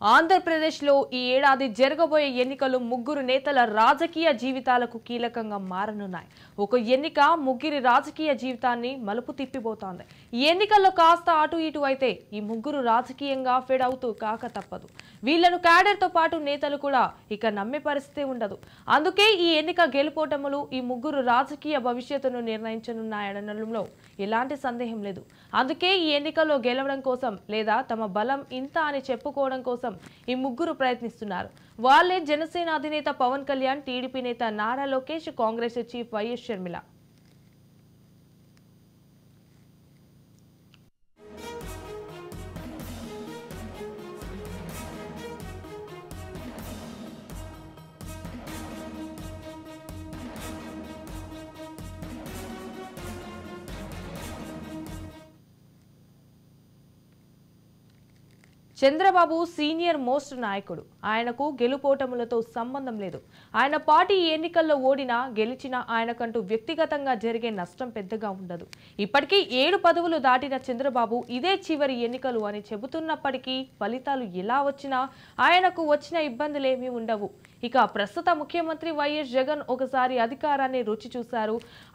ఆంధ్రప్రదేశ్లో ఈ ఏడాది జరగబోయే ఎన్నికలు ముగ్గురు నేతల రాజకీయ జీవితాలకు కీలకంగా మారనున్నాయి. ఒక ఎన్నిక ముగ్గురి రాజకీయ జీవితాన్ని మలుపు తిప్పిపోతోంది. ఈ ఎన్నికల్లో కాస్త అటు ఇటు అయితే ఈ ముగ్గురు రాజకీయంగా ఫెడ్ అవుతూ కాక తప్పదు. వీళ్లను క్యాడర్తో పాటు నేతలు కూడా ఇక నమ్మే పరిస్థితి ఉండదు. అందుకే ఈ ఎన్నిక గెలుపోటములు ఈ ముగ్గురు రాజకీయ భవిష్యత్తును నిర్ణయించనున్నాయనడంలో ఎలాంటి సందేహం లేదు. అందుకే ఈ ఎన్నికల్లో గెలవడం కోసం లేదా తమ బలం ఇంత అని చెప్పుకోవడం కోసం ఈ ముగ్గురు ప్రయత్నిస్తున్నారు. వాళ్ళే జనసేన అధినేత పవన్ కళ్యాణ్, టీడీపీ నేత Nara Lokesh, Congress chief YS Sharmila. Chandrababu senior most నాయకుడు. ఆయనకు గెలుపోటములతో సంబంధం లేదు. ఆయన పార్టీ ఎన్నికల్లో ఓడినా గెలిచినా ఆయనకంటూ వ్యక్తిగతంగా జరిగే నష్టం పెద్దగా ఉండదు. ఇప్పటికీ 7 పదవులు దాటిన చంద్రబాబు ఇదే చివరి ఎన్నికలు అని చెబుతున్నప్పటికీ ఫలితాలు ఎలా వచ్చినా ఆయనకు వచ్చిన ఇబ్బందులేమీ ఉండవు. ఇక ప్రస్తుత ముఖ్యమంత్రి వైఎస్ జగన్ ఒకసారి అధికారాన్ని రుచి చూశారు.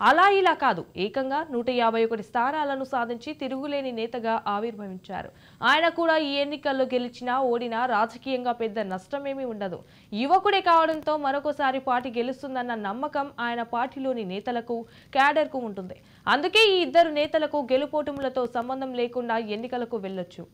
అలా ఇలా కాదు, ఏకంగా 151 స్థానాలను సాధించి తిరుగులేని నేతగా ఆవిర్భవించారు. ఆయన కూడా ఈ ఎన్నికల్లో గెలిచినా ఓడినా రాజకీయంగా పెద్ద నష్టమేమీ ఉండదు. యువకుడే కావడంతో మరొకసారి పార్టీ గెలుస్తుందన్న నమ్మకం ఆయన పార్టీలోని నేతలకు, క్యాడర్కు ఉంటుంది. అందుకే ఈ ఇద్దరు నేతలకు గెలుపోటములతో సంబంధం లేకుండా ఎన్నికలకు వెళ్లొచ్చు.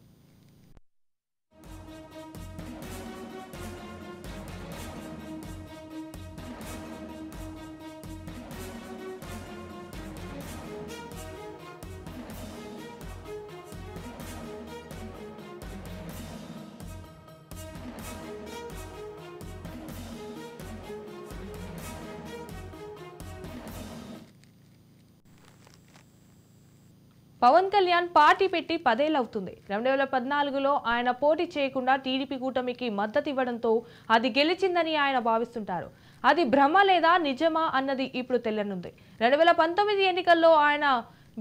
పవన్ కళ్యాణ్ పార్టీ పెట్టి 10 ఏళ్లు అవుతుంది. 2014లో ఆయన పోటీ చేయకుండా టీడీపీ కూటమికి మద్దతు ఇవ్వడంతో అది గెలిచిందని ఆయన భావిస్తుంటారు. అది భ్రమ లేదా నిజమా అన్నది ఇప్పుడు తెల్లనుంది. 2019 ఎన్నికల్లో ఆయన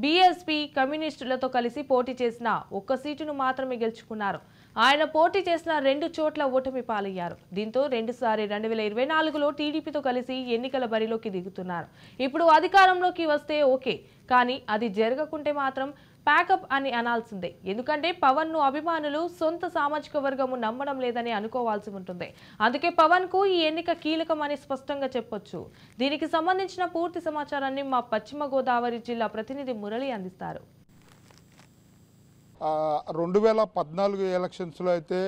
బీఎస్పీ కమ్యూనిస్టులతో కలిసి పోటీ చేసిన 1 సీటును మాత్రమే గెలుచుకున్నారు. ఆయన పోటీ చేసిన 2 చోట్ల ఓటమి పాలయ్యారు. దీంతో రెండుసారి 2024లో టీడీపీతో కలిసి ఎన్నికల బరిలోకి దిగుతున్నారు. ఇప్పుడు అధికారంలోకి వస్తే ఓకే, కానీ అది జరగకుంటే మాత్రం ప్యాకప్ అని అనాల్సిందే. ఎందుకంటే పవన్ ను అభిమానులు సొంత సామాజిక వర్గము నమ్మడం లేదని అనుకోవాల్సి ఉంటుంది. అందుకే పవన్ కు ఈ ఎన్నిక కీలకమని స్పష్టంగా చెప్పొచ్చు. దీనికి సంబంధించిన పూర్తి సమాచారాన్ని మా పశ్చిమ గోదావరి జిల్లా ప్రతినిధి మురళి అందిస్తారు. 2014 ఎలక్షన్స్లో అయితే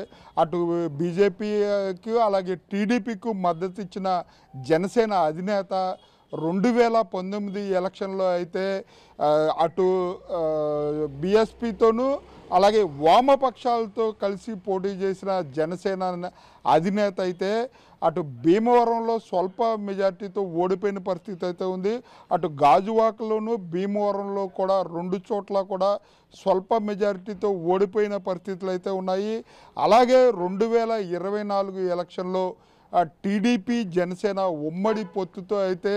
అటు బీజేపీకి అలాగే టీడీపీకి మద్దతు ఇచ్చిన జనసేన అధినేత 2019 ఎలక్షన్లో అయితే అటు బీఎస్పీతోనూ అలాగే వామపక్షాలతో కలిసి పోటీ చేసిన జనసేన అధినేత అయితే అటు భీమవరంలో స్వల్ప మెజార్టీతో ఓడిపోయిన పరిస్థితి అయితే ఉంది. అటు గాజువాకలోను భీమవరంలో కూడా 2 చోట్ల కూడా స్వల్ప మెజారిటీతో ఓడిపోయిన పరిస్థితులు అయితే ఉన్నాయి. అలాగే 2024 ఎలక్షన్లో టీడీపీ జనసేన ఉమ్మడి పొత్తుతో అయితే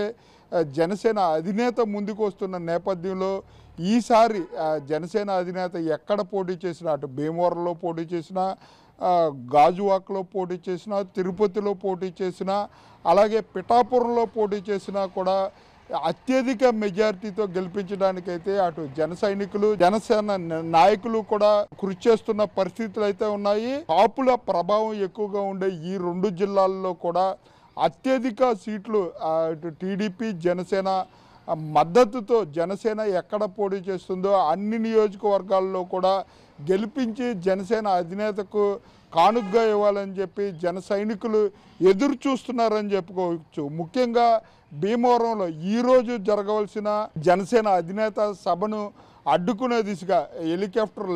జనసేన అధినేత ముందుకు వస్తున్న నేపథ్యంలో ఈసారి జనసేన అధినేత ఎక్కడ పోటీ చేసినా, అటు భీమవరంలో పోటీ చేసినా, గాజువాకలో పోటీ చేసినా, తిరుపతిలో పోటీ చేసినా, అలాగే పిఠాపురంలో పోటీ చేసినా కూడా అత్యధిక మెజారిటీతో గెలిపించడానికైతే అటు జన సైనికులు, జనసేన నాయకులు కూడా కృషి చేస్తున్న పరిస్థితులు అయితే ఉన్నాయి. కాపుల ప్రభావం ఎక్కువగా ఉండే ఈ 2 జిల్లాల్లో కూడా అత్యధిక సీట్లు అటు టీడీపీ జనసేన మద్దతుతో జనసేన ఎక్కడ పోటీ చేస్తుందో అన్ని నియోజకవర్గాల్లో కూడా గెలిపించి జనసేన అధినేతకు కానుగ్గా ఇవ్వాలని చెప్పి జన సైనికులు ఎదురు చూస్తున్నారని చెప్పుకోవచ్చు. ముఖ్యంగా భీమవరంలో ఈరోజు జరగవలసిన జనసేన అధినేత సభను అడ్డుకునే దిశగా హెలికాప్టర్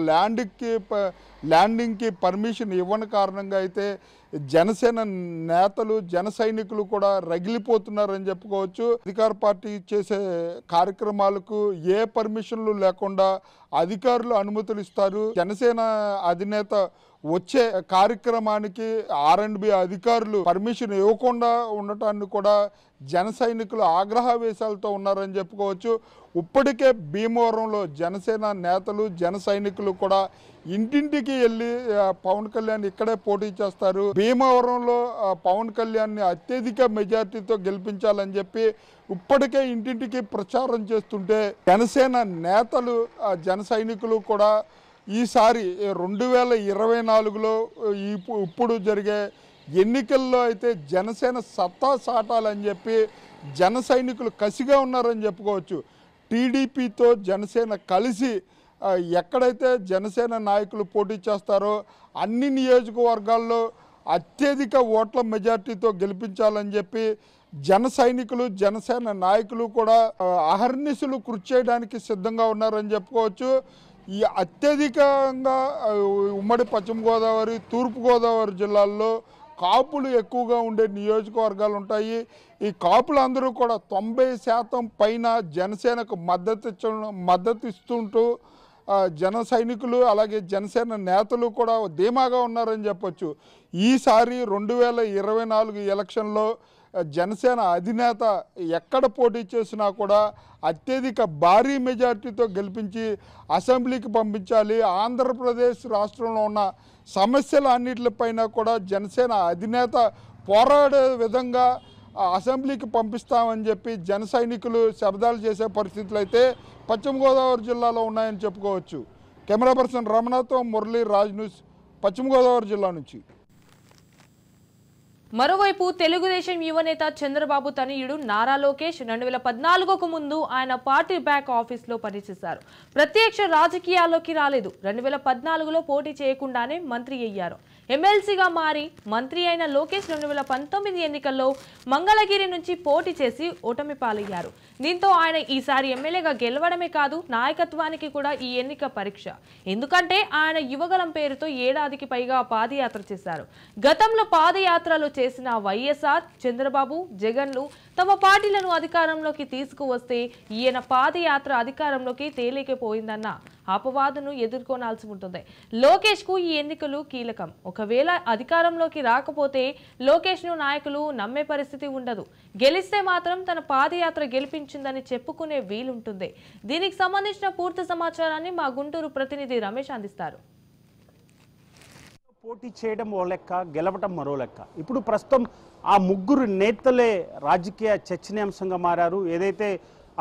ల్యాండింగ్కి పర్మిషన్ ఇవ్వని కారణంగా అయితే జనసేన నేతలు, జన సైనికులు కూడా రగిలిపోతున్నారని చెప్పుకోవచ్చు. అధికార పార్టీ చేసే కార్యక్రమాలకు ఏ పర్మిషన్లు లేకుండా అధికారులు అనుమతులు ఇస్తారు. జనసేన అధినేత వచ్చే కార్యక్రమానికి R&B అధికారులు పర్మిషన్ ఇవ్వకుండా ఉండటాన్ని కూడా జన సైనికులు ఆగ్రహవేశాలతో ఉన్నారని చెప్పుకోవచ్చు. ఇప్పటికే భీమవరంలో జనసేన నేతలు, జన సైనికులు కూడా ఇంటింటికి వెళ్ళి పవన్ కళ్యాణ్ ఇక్కడే పోటీ చేస్తారు, భీమవరంలో పవన్ కళ్యాణ్ని అత్యధిక మెజార్టీతో గెలిపించాలని చెప్పి ఇప్పటికే ఇంటింటికి ప్రచారం చేస్తుంటే జనసేన నేతలు జన సైనికులు కూడా ఈసారి 2024లో ఇప్పుడు జరిగే ఎన్నికల్లో అయితే జనసేన సత్తా సాటాలని చెప్పి జన సైనికులు కసిగా ఉన్నారని చెప్పుకోవచ్చు. టీడీపీతో జనసేన కలిసి ఎక్కడైతే జనసేన నాయకులు పోటీ చేస్తారో అన్ని నియోజకవర్గాల్లో అత్యధిక ఓట్ల మెజార్టీతో గెలిపించాలని చెప్పి జన సైనికులు జనసేన నాయకులు కూడా అహర్నిశలు కృషి చేయడానికి సిద్ధంగా ఉన్నారని చెప్పుకోవచ్చు. ఈ అత్యధికంగా ఉమ్మడి పశ్చిమ గోదావరి తూర్పుగోదావరి జిల్లాల్లో కాపులు ఎక్కువగా ఉండే నియోజకవర్గాలు ఉంటాయి. ఈ కాపులందరూ కూడా 90% పైన జనసేనకు మద్దతు ఇస్తుంటూ జన సైనికులు అలాగే జనసేన నేతలు కూడా ధీమాగా ఉన్నారని చెప్పొచ్చు. ఈసారి 2024 ఎలక్షన్లో జనసేన అధినేత ఎక్కడ పోటీ చేసినా కూడా అత్యధిక భారీ మెజార్టీతో గెలిపించి అసెంబ్లీకి పంపించాలి. ఆంధ్రప్రదేశ్ రాష్ట్రంలో ఉన్న సమస్యల అన్నిటిపైన కూడా జనసేన అధినేత పోరాడే విధంగా అసెంబ్లీకి పంపిస్తామని చెప్పి జన సైనికులు శబ్దాలు చేసే పరిస్థితులు అయితే పశ్చిమ గోదావరి జిల్లాలో ఉన్నాయని చెప్పుకోవచ్చు. కెమెరా పర్సన్ రమణతో మురళీ, రాజ్ న్యూస్, పశ్చిమ గోదావరి జిల్లా నుంచి. మరోవైపు తెలుగుదేశం యువనేత చంద్రబాబు తనయుడు నారా లోకేష్ 2014కు ముందు ఆయన పార్టీ బ్యాక్ ఆఫీస్లో పనిచేశారు. ప్రత్యక్ష రాజకీయాల్లోకి రాలేదు. 2014లో పోటీ చేయకుండానే మంత్రి అయ్యారు. ఎమ్మెల్సీగా మారి మంత్రి అయిన లోకేష్ 2019 ఎన్నికల్లో మంగళగిరి నుంచి పోటీ చేసి ఓటమి పాలయ్యారు. దీంతో ఆయన ఈసారి ఎమ్మెల్యేగా గెలవడమే కాదు, నాయకత్వానికి కూడా ఈ ఎన్నిక పరీక్ష. ఎందుకంటే ఆయన యువగలం పేరుతో ఏడాదికి పైగా పాదయాత్ర చేశారు. గతంలో పాదయాత్రలు చేసిన వైఎస్ఆర్, చంద్రబాబు, జగన్లు తమ పార్టీలను అధికారంలోకి తీసుకువస్తే ఈయన పాదయాత్ర అధికారంలోకి తేలికపోయిందన్న అపవాదును ఎదుర్కొనాల్సి ఉంటుంది. లోకేష్ కు ఈ ఎన్నికలు కీలకం. ఒకవేళ అధికారంలోకి రాకపోతే లోకేష్ ను నాయకులు నమ్మే పరిస్థితి ఉండదు. గెలిస్తే మాత్రం తన పాదయాత్ర గెలిపించిందని చెప్పుకునే వీలుంటుంది. దీనికి సంబంధించిన పూర్తి సమాచారాన్ని మా గుంటూరు ప్రతినిధి రమేష్ అందిస్తారు. పోటీ చేయడం ఓ లెక్క, గెలవటం మరో లెక్క. ఇప్పుడు ప్రస్తుతం ఆ ముగ్గురు నేతలే రాజకీయ చర్చనీయాంశంగా మారారు. ఏదైతే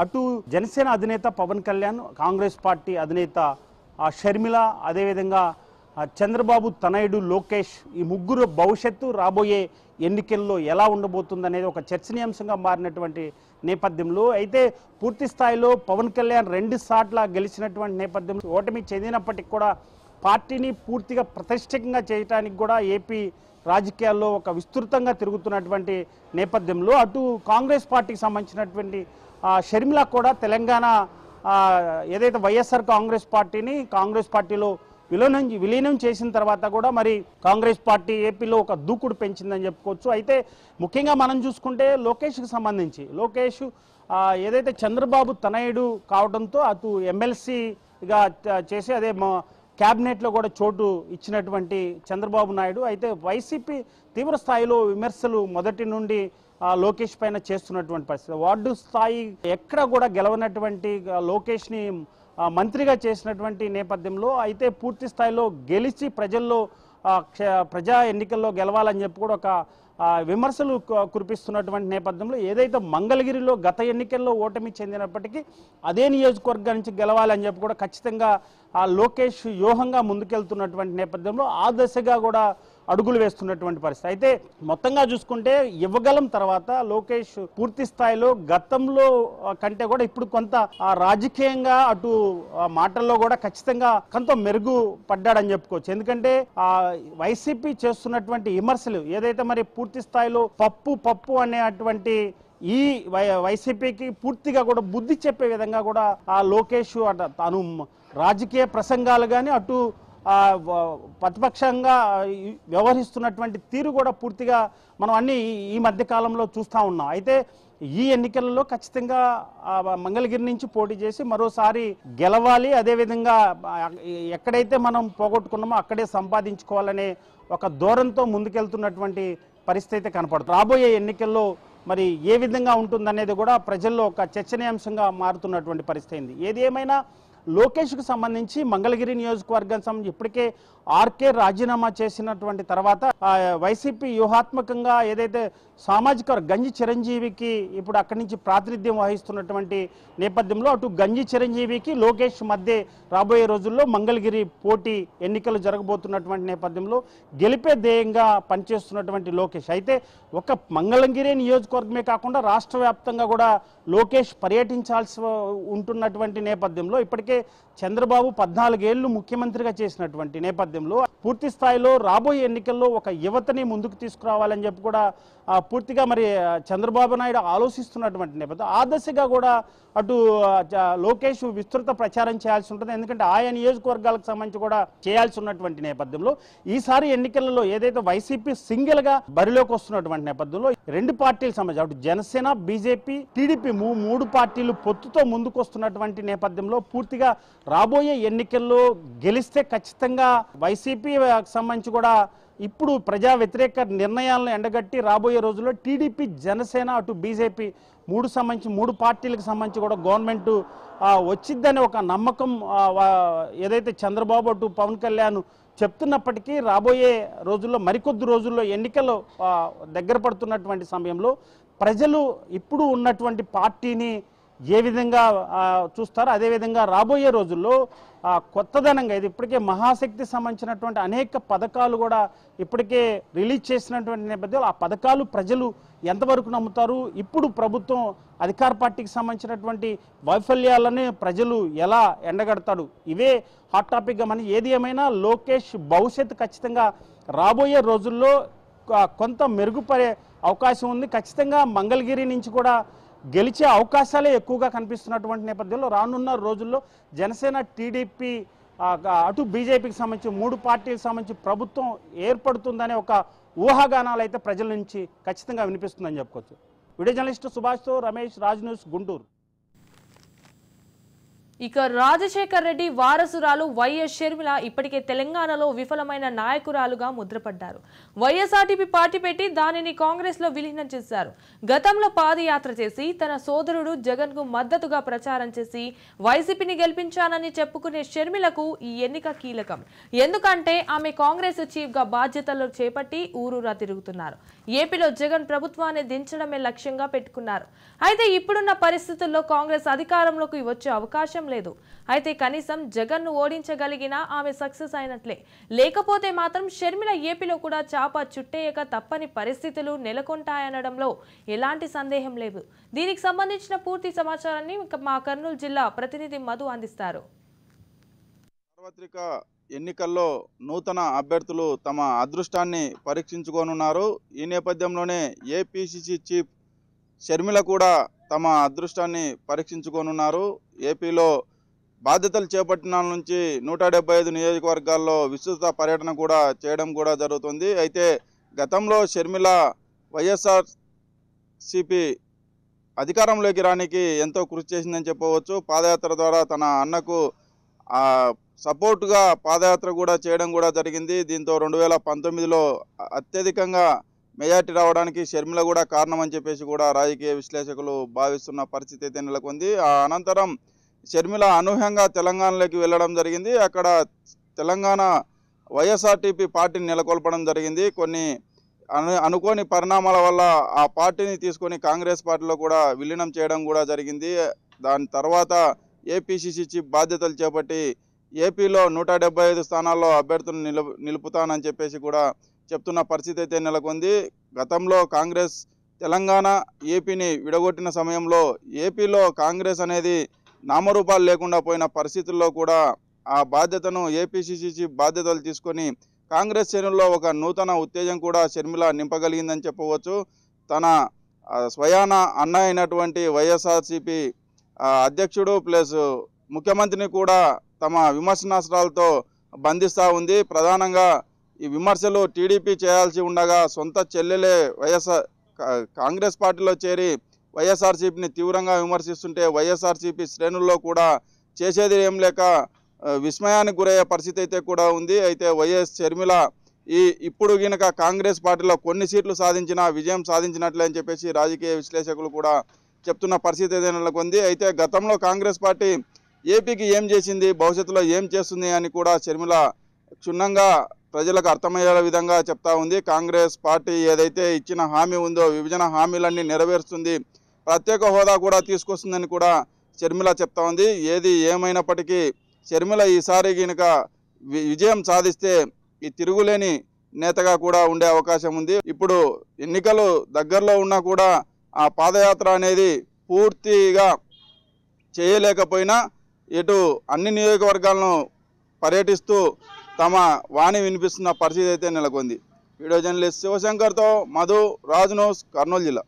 అటు జనసేన అధినేత పవన్ కళ్యాణ్, కాంగ్రెస్ పార్టీ అధినేత షర్మిల, అదేవిధంగా చంద్రబాబు తనయుడు లోకేష్, ఈ ముగ్గురు భవిష్యత్తు రాబోయే ఎన్నికల్లో ఎలా ఉండబోతుందనేది ఒక చర్చనీయాంశంగా మారినటువంటి నేపథ్యంలో అయితే పూర్తి స్థాయిలో పవన్ కళ్యాణ్ 2 సార్లు గెలిచినటువంటి నేపథ్యంలో ఓటమి చెందినప్పటికీ కూడా పార్టీని పూర్తిగా ప్రతిష్ఠితంగా చేయడానికి కూడా ఏపీ రాజకీయాల్లో ఒక విస్తృతంగా తిరుగుతున్నటువంటి నేపథ్యంలో అటు కాంగ్రెస్ పార్టీకి సంబంధించినటువంటి షర్మిల కూడా తెలంగాణ ఏదైతే వైఎస్ఆర్ కాంగ్రెస్ పార్టీని కాంగ్రెస్ పార్టీలో విలీనం చేసిన తర్వాత కూడా మరి కాంగ్రెస్ పార్టీ ఏపీలో ఒక దూకుడు పెంచిందని చెప్పుకోవచ్చు. అయితే ముఖ్యంగా మనం చూసుకుంటే లోకేష్కి సంబంధించి లోకేష్ ఏదైతే చంద్రబాబు తనయుడు కావడంతో అటు ఎమ్మెల్సీగా చేసి అదే క్యాబినెట్లో కూడా చోటు ఇచ్చినటువంటి చంద్రబాబు నాయుడు అయితే వైసీపీ తీవ్ర స్థాయిలో విమర్శలు మొదటి నుండి లోకేష్ పైన చేస్తున్నటువంటి పరిస్థితి. వార్డు స్థాయి ఎక్కడ కూడా గెలవనటువంటి లోకేష్ని మంత్రిగా చేసినటువంటి నేపథ్యంలో అయితే పూర్తి స్థాయిలో గెలిచి ప్రజా ఎన్నికల్లో గెలవాలని చెప్పి కూడా ఒక విమర్శలు కురిపిస్తున్నటువంటి నేపథ్యంలో ఏదైతే మంగళగిరిలో గత ఎన్నికల్లో ఓటమి చెందినప్పటికీ అదే నియోజకవర్గం నుంచి గెలవాలని చెప్పి కూడా ఖచ్చితంగా లోకేష్ వ్యూహంగా ముందుకెళ్తున్నటువంటి నేపథ్యంలో ఆ దశగా కూడా అడుగులు వేస్తున్నటువంటి పరిస్థితి. అయితే మొత్తంగా చూసుకుంటే యువగలం తర్వాత లోకేష్ పూర్తి స్థాయిలో గతంలో కంటే కూడా ఇప్పుడు కొంత రాజకీయంగా అటు మాటల్లో కూడా ఖచ్చితంగా కొంత మెరుగు పడ్డాడని చెప్పుకోవచ్చు. ఎందుకంటే వైసీపీ చేస్తున్నటువంటి విమర్శలు ఏదైతే మరి పూర్తి స్థాయిలో పప్పు అనేటువంటి ఈ వైసీపీకి పూర్తిగా కూడా బుద్ధి చెప్పే విధంగా కూడా ఆ లోకేష్ తాను రాజకీయ ప్రసంగాలు కానీ అటు ప్రతిపక్షంగా వ్యవహరిస్తున్నటువంటి తీరు కూడా పూర్తిగా మనం అన్ని ఈ మధ్య కాలంలో చూస్తూ ఉన్నాం. అయితే ఈ ఎన్నికలలో ఖచ్చితంగా మంగళగిరి నుంచి పోటీ చేసి మరోసారి గెలవాలి, అదేవిధంగా ఎక్కడైతే మనం పోగొట్టుకున్నామో అక్కడే సంపాదించుకోవాలనే ఒక ధోరణితో ముందుకెళ్తున్నటువంటి పరిస్థితి కనపడుతుంది. రాబోయే ఎన్నికల్లో మరి ఏ విధంగా ఉంటుందనేది కూడా ప్రజల్లో ఒక చర్చనీయాంశంగా మారుతున్నటువంటి పరిస్థితి. ఏది ఏమైనా లోకేష్కు సంబంధించి మంగళగిరి నియోజకవర్గానికి సంబంధించి ఇప్పటికే ఆర్కే రాజీనామా చేసినటువంటి తర్వాత వైసీపీ వ్యూహాత్మకంగా ఏదైతే సామాజిక గంజి చిరంజీవికి ఇప్పుడు అక్కడి నుంచి ప్రాతినిధ్యం వహిస్తున్నటువంటి నేపథ్యంలో అటు గంజి చిరంజీవికి లోకేష్ మధ్య రాబోయే రోజుల్లో మంగళగిరి పోటీ ఎన్నికలు జరగబోతున్నటువంటి నేపథ్యంలో గెలిపే ధ్యేయంగా పనిచేస్తున్నటువంటి లోకేష్ అయితే ఒక మంగళగిరి నియోజకవర్గమే కాకుండా రాష్ట్ర వ్యాప్తంగా కూడా లోకేష్ పర్యటించాల్సి ఉంటున్నటువంటి నేపథ్యంలో ఇప్పటికే చంద్రబాబు 14 ఏళ్లు ముఖ్యమంత్రిగా చేసినటువంటి నేపథ్యంలో పూర్తి స్థాయిలో రాబోయే ఎన్నికల్లో ఒక యువతని ముందుకు తీసుకురావాలని చెప్పి కూడా పూర్తిగా మరి చంద్రబాబు నాయుడు ఆలోచిస్తున్నటువంటి నేపథ్యం ఆ దశగా కూడా అటు లోకేష్ విస్తృత ప్రచారం చేయాల్సి ఉంటుంది. ఎందుకంటే ఆయా నియోజకవర్గాలకు సంబంధించి కూడా చేయాల్సి ఉన్నటువంటి నేపథ్యంలో ఈసారి ఎన్నికలలో ఏదైతే వైసీపీ సింగిల్ గా బరిలోకి వస్తున్నటువంటి నేపథ్యంలో రెండు పార్టీలకు సంబంధించి అటు జనసేన బీజేపీ టీడీపీ మూడు పార్టీలు పొత్తుతో ముందుకు వస్తున్నటువంటి నేపథ్యంలో పూర్తిగా రాబోయే ఎన్నికల్లో గెలిస్తే ఖచ్చితంగా వైసీపీ సంబంధించి కూడా ఇప్పుడు ప్రజా వ్యతిరేక నిర్ణయాలను ఎండగట్టి రాబోయే రోజుల్లో టీడీపీ జనసేన అటు బీజేపీ మూడు పార్టీలకు సంబంధించి కూడా గవర్నమెంట్ వచ్చిద్దని ఒక నమ్మకం ఏదైతే చంద్రబాబు అటు పవన్ కళ్యాణ్ చెప్తున్నప్పటికీ రాబోయే రోజుల్లో మరికొద్ది రోజుల్లో ఎన్నికలు దగ్గర పడుతున్నటువంటి సమయంలో ప్రజలు ఇప్పుడు ఉన్నటువంటి పార్టీని ఏ విధంగా చూస్తారో అదేవిధంగా రాబోయే రోజుల్లో కొత్తదనంగా ఇది ఇప్పటికే మహాశక్తి సంబంధించినటువంటి అనేక పథకాలు కూడా ఇప్పటికే రిలీజ్ చేసినటువంటి నేపథ్యంలో ఆ పథకాలు ప్రజలు ఎంతవరకు నమ్ముతారు, ఇప్పుడు ప్రభుత్వం అధికార పార్టీకి సంబంధించినటువంటి వైఫల్యాలని ప్రజలు ఎలా ఎండగడతాడు, ఇవే హాట్ టాపిక్గా మనం ఏది ఏమైనా లోకేష్ భవిష్యత్తు ఖచ్చితంగా రాబోయే రోజుల్లో కొంత మెరుగుపడే అవకాశం ఉంది. ఖచ్చితంగా మంగళగిరి నుంచి కూడా గెలిచే అవకాశాలే ఎక్కువగా కనిపిస్తున్నటువంటి నేపథ్యంలో రానున్న రోజుల్లో జనసేన టీడీపీ అటు బీజేపీకి సంబంధించి మూడు పార్టీలకు సంబంధించి ప్రభుత్వం ఏర్పడుతుందనే ఒక ఊహాగానాలు అయితే ప్రజల నుంచి ఖచ్చితంగా వినిపిస్తుందని చెప్పుకోవచ్చు. వీడియో జర్నలిస్ట్ సుభాష్తో రమేష్, రాజ్ న్యూస్, గుంటూరు. ఇక రాజశేఖర్ రెడ్డి వారసురాలు వైఎస్ షర్మిల ఇప్పటికే తెలంగాణలో విఫలమైన నాయకురాలుగా ముద్రపడ్డారు. వైఎస్ఆర్టీపీ పార్టీ పెట్టి దానిని కాంగ్రెస్ లో విలీనం చేశారు. గతంలో పాదయాత్ర చేసి తన సోదరుడు జగన్ కు మద్దతుగా ప్రచారం చేసి వైసీపీని గెలిపించానని చెప్పుకునే షర్మిలకు ఈ ఎన్నిక కీలకం. ఎందుకంటే ఆమె కాంగ్రెస్ చీఫ్ గా బాధ్యతలు చేపట్టి ఊరూరా తిరుగుతున్నారు. ఏపీలో జగన్ ప్రభుత్వాన్ని దించడమే లక్ష్యంగా పెట్టుకున్నారు. అయితే ఇప్పుడున్న పరిస్థితుల్లో కాంగ్రెస్ అధికారంలోకి వచ్చే అవకాశం లేదు. అయితే కనీసం జగన్ ను ఓడించగలిగినా ఆమె సక్సెస్ అయినట్లే. లేకపోతే మాత్రం షర్మిల ఏపీలో కూడా చాప చుట్టేయక తప్పని పరిస్థితులు నెలకొంటాయనడంలో ఎలాంటి సందేహం లేదు. దీనికి సంబంధించిన పూర్తి సమాచారాన్ని మా కర్నూలు జిల్లా ప్రతినిధి మధు అందిస్తారు. సార్వత్రిక ఎన్నికల్లో నూతన అభ్యర్థులు తమ అదృష్టాన్ని పరీక్షించుకోనున్నారు. ఈ నేపథ్యంలోనే ఏపీసీసీ చీఫ్ షర్మిల కూడా తమ అదృష్టాన్ని పరీక్షించుకోనున్నారు. ఏపీలో బాధ్యతలు చేపట్టిన నుంచి 175 నియోజకవర్గాల్లో విస్తృత పర్యటన కూడా చేయడం కూడా జరుగుతుంది. అయితే గతంలో షర్మిల వైఎస్ఆర్సీపీ అధికారంలోకి రానికి ఎంతో కృషి చేసిందని చెప్పవచ్చు. పాదయాత్ర ద్వారా తన అన్నకు సపోర్టుగా పాదయాత్ర కూడా చేయడం కూడా జరిగింది. దీంతో 2019లో అత్యధికంగా మెజార్టీ రావడానికి షర్మిల కూడా కారణం అని చెప్పేసి కూడా రాజకీయ విశ్లేషకులు భావిస్తున్న పరిస్థితి అయితే నెలకొంది. ఆ అనంతరం షర్మిల అనూహ్యంగా తెలంగాణలోకి వెళ్ళడం జరిగింది. అక్కడ తెలంగాణ వైఎస్ఆర్టీపీ పార్టీని నెలకొల్పడం జరిగింది. కొన్ని అనుకోని పరిణామాల వల్ల ఆ పార్టీని తీసుకొని కాంగ్రెస్ పార్టీలో కూడా విలీనం చేయడం కూడా జరిగింది. దాని తర్వాత ఏపీసీసీ చీఫ్ బాధ్యతలు చేపట్టి ఏపీలో 175 స్థానాల్లో అభ్యర్థులను నిలుపుతానని చెప్పేసి కూడా చెప్తున్న పరిస్థితి అయితే నెలకొంది. గతంలో కాంగ్రెస్ తెలంగాణ ఏపీని విడగొట్టిన సమయంలో ఏపీలో కాంగ్రెస్ అనేది నామరూపాలు లేకుండా పోయిన పరిస్థితుల్లో కూడా ఆ బాధ్యతను ఏపీసీసీ బాధ్యతలు తీసుకొని కాంగ్రెస్ శ్రేణుల్లో ఒక నూతన ఉత్తేజం కూడా షర్మిల నింపగలిగిందని చెప్పవచ్చు. తన స్వయాన అన్న అయినటువంటి వైఎస్ఆర్సీపీ అధ్యక్షుడు ప్లస్ ముఖ్యమంత్రిని కూడా తమ విమర్శనాస్త్రాలతో బంధిస్తూ ఉంది. ప్రధానంగా ఈ విమర్శలు టీడీపీ చేయాల్సి ఉండగా సొంత చెల్లెలే కాంగ్రెస్ పార్టీలో చేరి వైఎస్ఆర్సీపీని తీవ్రంగా విమర్శిస్తుంటే వైఎస్ఆర్సీపీ శ్రేణుల్లో కూడా చేసేది ఏం లేక విస్మయానికి గురయ్యే పరిస్థితి అయితే కూడా ఉంది. అయితే వైఎస్ షర్మిల ఇప్పుడు గినక కాంగ్రెస్ పార్టీలో కొన్ని సీట్లు సాధించినా విజయం సాధించినట్లే అని చెప్పేసి రాజకీయ విశ్లేషకులు కూడా చెప్తున్న పరిస్థితి అయితే నెలకొంది. అయితే గతంలో కాంగ్రెస్ పార్టీ ఏపీకి ఏం చేసింది, భవిష్యత్తులో ఏం చేస్తుంది అని కూడా షర్మిల క్షుణ్ణంగా ప్రజలకు అర్థమయ్యే విధంగా చెప్తా ఉంది. కాంగ్రెస్ పార్టీ ఏదైతే ఇచ్చిన హామీ ఉందో విభజన హామీలన్నీ నెరవేరుస్తుంది, ప్రత్యేక హోదా కూడా తీసుకొస్తుందని కూడా షర్మిల చెప్తా ఉంది. ఏది ఏమైనప్పటికీ షర్మిల ఈసారి కనుక విజయం సాధిస్తే ఈ తిరుగులేని నేతగా కూడా ఉండే అవకాశం ఉంది. ఇప్పుడు ఎన్నికలు దగ్గరలో ఉన్నా కూడా ఆ పాదయాత్ర అనేది పూర్తిగా చేయలేకపోయినా ఇటు అన్ని నియోజకవర్గాలను పర్యటిస్తూ తమ వాణి వినిపిస్తున్న పరిస్థితి అయితే నెలకొంది. వీడియో జర్నలిస్ట్ శివశంకర్తో మధు, రాజ్ న్యూస్, కర్నూలు జిల్లా.